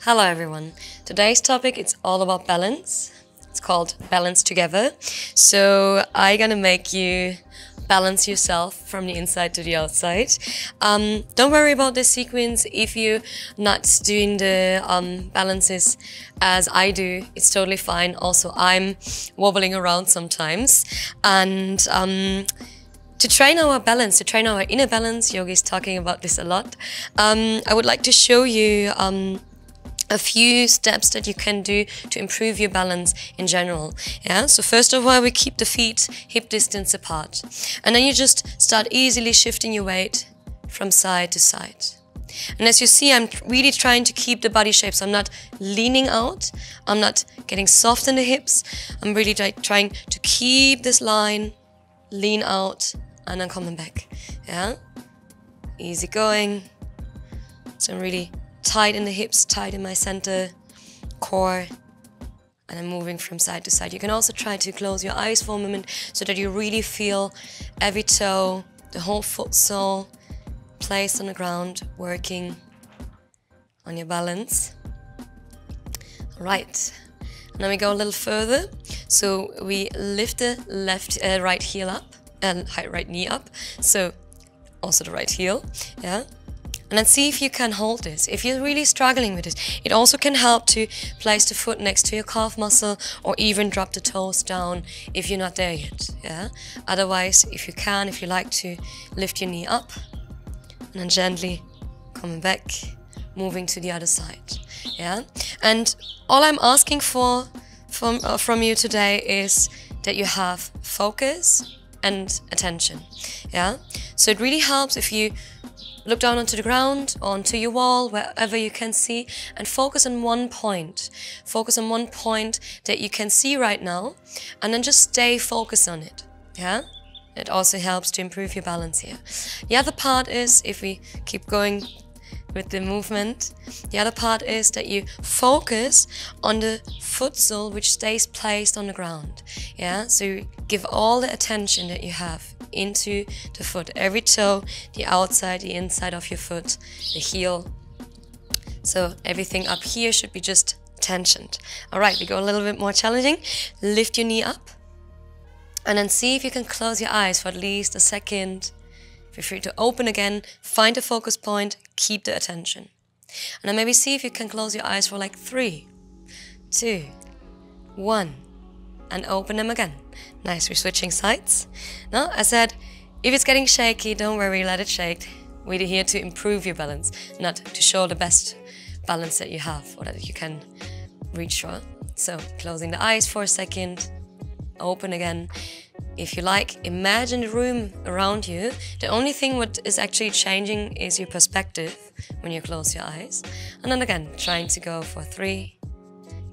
Hello everyone. Today's topic is all about balance. It's called Balance Together. So I'm gonna make you balance yourself from the inside to the outside. Don't worry about this sequence if you're not doing the balances as I do. It's totally fine. Also, I'm wobbling around sometimes. And to train our balance, to train our inner balance, Yogi is talking about this a lot. I would like to show you a few steps that you can do to improve your balance in general. Yeah. So first of all, we keep the feet hip distance apart, and then you just start easily shifting your weight from side to side. And as you see, I'm really trying to keep the body shape. So I'm not leaning out. I'm not getting soft in the hips. I'm really trying to keep this line, lean out, and then coming back. Yeah. Easy going. So I'm really tight in the hips, tight in my center, core, and I'm moving from side to side. You can also try to close your eyes for a moment so that you really feel every toe, the whole foot sole placed on the ground, working on your balance. All right, now we go a little further. So we lift the right heel up and right knee up. So also the right heel, yeah. And then see if you can hold this. If you're really struggling with it, it also can help to place the foot next to your calf muscle or even drop the toes down if you're not there yet. Yeah. Otherwise, if you can, if you like to lift your knee up and then gently coming back, moving to the other side. Yeah. And all I'm asking for from you today is that you have focus and attention. Yeah. So it really helps if you look down onto the ground, onto your wall, wherever you can see, and focus on one point. Focus on one point that you can see right now, and then just stay focused on it. Yeah? It also helps to improve your balance here. The other part is, if we keep going with the movement, the other part is that you focus on the foot sole which stays placed on the ground. Yeah? So you give all the attention that you have into the foot, every toe, the outside, the inside of your foot, the heel. So everything up here should be just tensioned. All right, we go a little bit more challenging. Lift your knee up and then see if you can close your eyes for at least a second. Feel free to open again, find a focus point, keep the attention. And then maybe see if you can close your eyes for like 3, 2, 1, and open them again. Nice, we're switching sides. Now, I said, if it's getting shaky, don't worry, let it shake. We're here to improve your balance, not to show the best balance that you have or that you can reach for. So, closing the eyes for a second, open again. If you like, imagine the room around you. The only thing what is actually changing is your perspective when you close your eyes. And then again, trying to go for 3,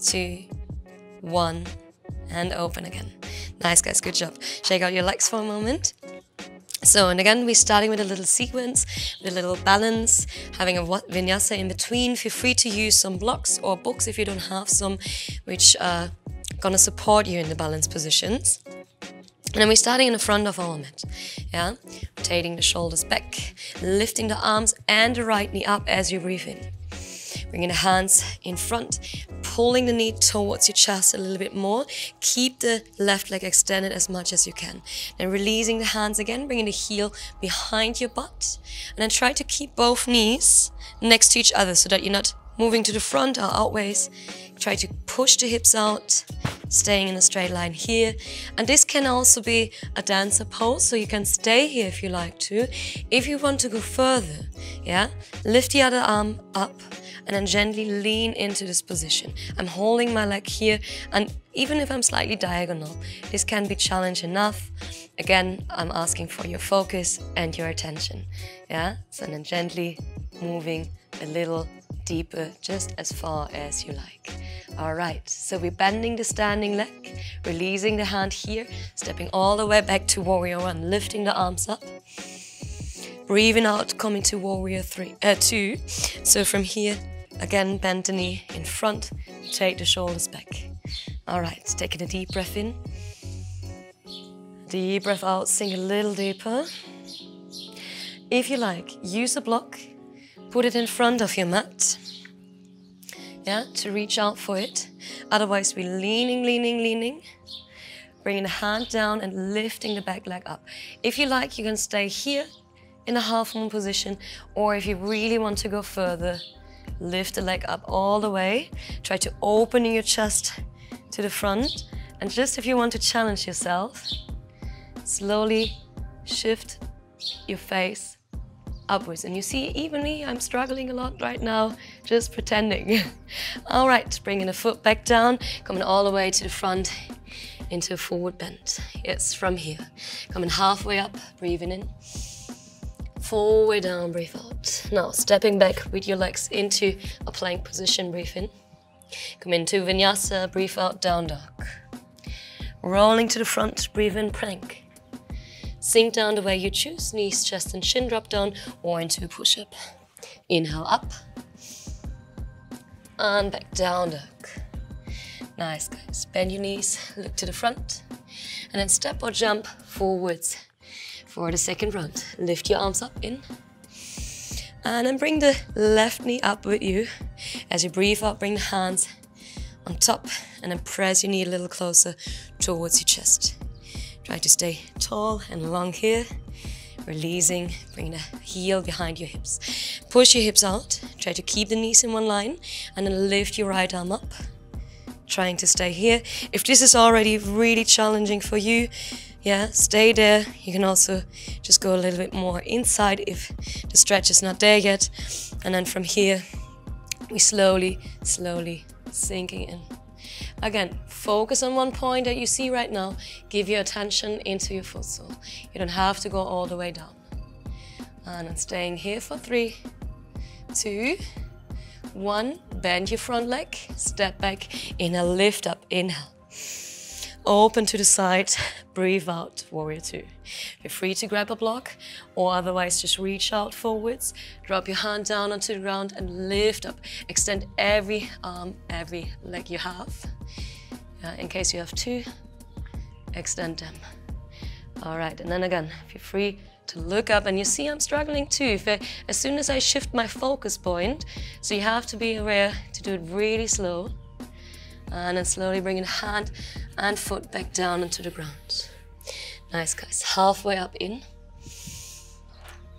2, 1, and open again. Nice guys, good job. Shake out your legs for a moment. So, and again, we're starting with a little sequence, with a little balance, having a vinyasa in between. Feel free to use some blocks or books if you don't have some, which are gonna support you in the balance positions. And then we're starting in the front of our mat. Yeah, rotating the shoulders back, lifting the arms and the right knee up as you breathe in. Bringing the hands in front, pulling the knee towards your chest a little bit more. Keep the left leg extended as much as you can. Then releasing the hands again, bringing the heel behind your butt. And then try to keep both knees next to each other so that you're not moving to the front or outwards. Try to push the hips out, staying in a straight line here. And this can also be a dancer pose, so you can stay here if you like to. If you want to go further, yeah, lift the other arm up and then gently lean into this position. I'm holding my leg here, and even if I'm slightly diagonal, this can be challenge enough. Again, I'm asking for your focus and your attention. Yeah, so then gently moving a little deeper, just as far as you like. All right, so we're bending the standing leg, releasing the hand here, stepping all the way back to warrior 1, lifting the arms up. Breathing out, coming to warrior 2. So from here, again, bend the knee in front, take the shoulders back. All right, taking a deep breath in. Deep breath out, sink a little deeper. If you like, use a block, put it in front of your mat. yeah, to reach out for it. Otherwise, we're leaning, leaning, leaning. Bringing the hand down and lifting the back leg up. If you like, you can stay here in a half moon position, or if you really want to go further, lift the leg up all the way. Try to open your chest to the front. And just if you want to challenge yourself, slowly shift your face upwards. And you see, even me, I'm struggling a lot right now, just pretending. All right, bringing the foot back down, coming all the way to the front into a forward bend. Yes, from here. Coming halfway up, breathing in. Forward down, breathe out. Now, stepping back with your legs into a plank position, breathe in. Come into vinyasa, breathe out, down dog. Rolling to the front, breathe in, plank. Sink down the way you choose, knees, chest and chin drop down, or into a push-up. Inhale up. And back, down dog. Nice, guys. Bend your knees, look to the front, and then step or jump forwards for the second round. Lift your arms up, in, and then bring the left knee up with you. As you breathe out, bring the hands on top, and then press your knee a little closer towards your chest. Try to stay tall and long here. Releasing, bring the heel behind your hips. Push your hips out, try to keep the knees in one line, and then lift your right arm up. Trying to stay here. If this is already really challenging for you, yeah, stay there. You can also just go a little bit more inside if the stretch is not there yet. And then from here, we slowly, slowly sinking in. Again, focus on one point that you see right now. Give your attention into your foot sole. You don't have to go all the way down. And then staying here for 3, 2, 1, bend your front leg, step back, inhale, lift up, inhale. Open to the side, breathe out, warrior 2. You're free to grab a block, or otherwise just reach out forwards, drop your hand down onto the ground and lift up. Extend every arm, every leg you have. In case you have 2, extend them. All right, and then again, if you're free to look up, and you see I'm struggling too. As soon as I shift my focus point, so you have to be aware to do it really slow. And then slowly bringing hand and foot back down onto the ground. Nice, guys. Halfway up, in.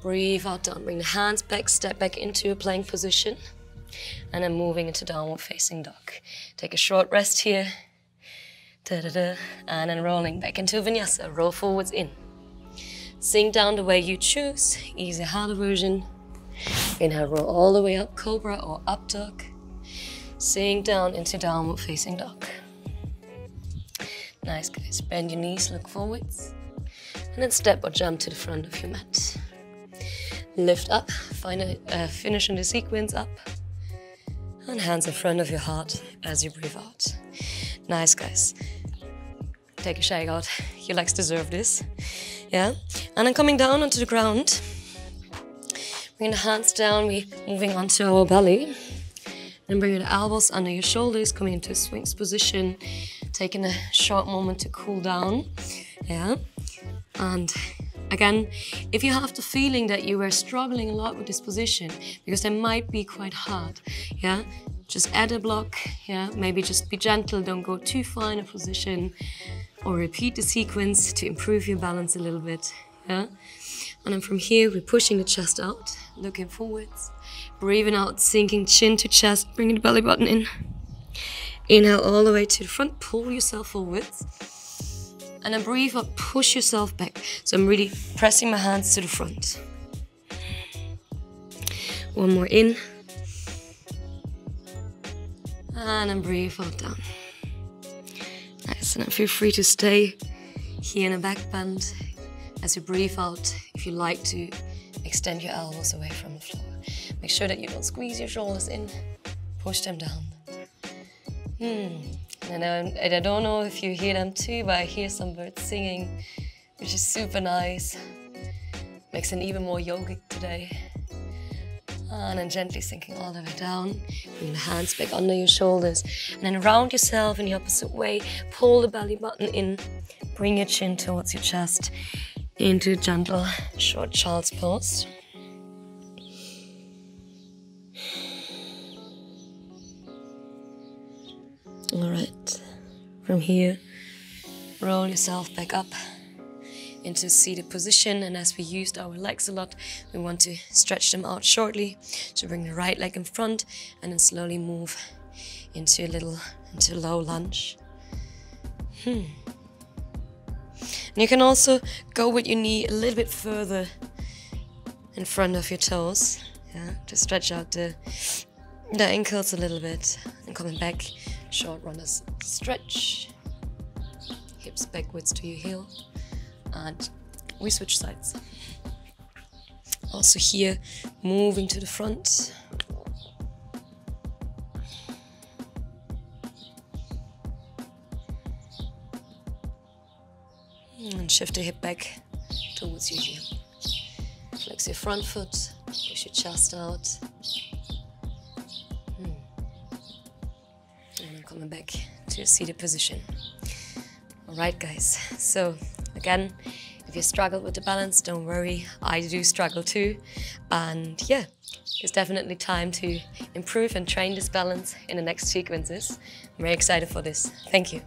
Breathe out, down. Bring the hands back, step back into a plank position. And then moving into downward facing dog. Take a short rest here. Da-da-da. And then rolling back into vinyasa. Roll forwards, in. Sink down the way you choose. Easy harder version. Inhale, roll all the way up, cobra or up dog. Sink down into downward facing dog. Nice, guys. Bend your knees, look forwards. And then step or jump to the front of your mat. Lift up, finishing the sequence up. And hands in front of your heart as you breathe out. Nice, guys. Take a shake out. Your legs deserve this. Yeah. And then coming down onto the ground. Bring the hands down, we're moving onto our belly. Then bring your elbows under your shoulders, coming into a swings position. Taking a short moment to cool down. Yeah. And again, if you have the feeling that you were struggling a lot with this position, because they might be quite hard, yeah, just add a block, yeah, maybe just be gentle, don't go too far in a position, or repeat the sequence to improve your balance a little bit, yeah. And then from here, we're pushing the chest out, looking forwards, breathing out, sinking chin to chest, bringing the belly button in. Inhale all the way to the front, pull yourself forwards. And then breathe up, push yourself back. So I'm really pressing my hands to the front. One more in. And then breathe out, down. Nice, and then feel free to stay here in a back bend. As you breathe out, if you like to extend your elbows away from the floor. Make sure that you don't squeeze your shoulders in, push them down. And I don't know if you hear them too, but I hear some birds singing, which is super nice. Makes it even more yogic today. And then gently sinking all the way down. Bring the hands back under your shoulders. And then round yourself in the opposite way. Pull the belly button in. Bring your chin towards your chest. Into a gentle short child's pose. All right. From here, roll yourself back up into seated position, and as we used our legs a lot, we want to stretch them out shortly. So bring the right leg in front and then slowly move into low lunge. And you can also go with your knee a little bit further in front of your toes, to stretch out the ankles a little bit. And coming back, short runners stretch, hips backwards to your heel, and we switch sides. Also here, moving to the front. And shift the hip back towards your heel. Flex your front foot, push your chest out. And then coming back to your seated position. Alright guys, so again, if you struggle with the balance, don't worry, I do struggle too. And yeah, it's definitely time to improve and train this balance in the next sequences. I'm very excited for this. Thank you.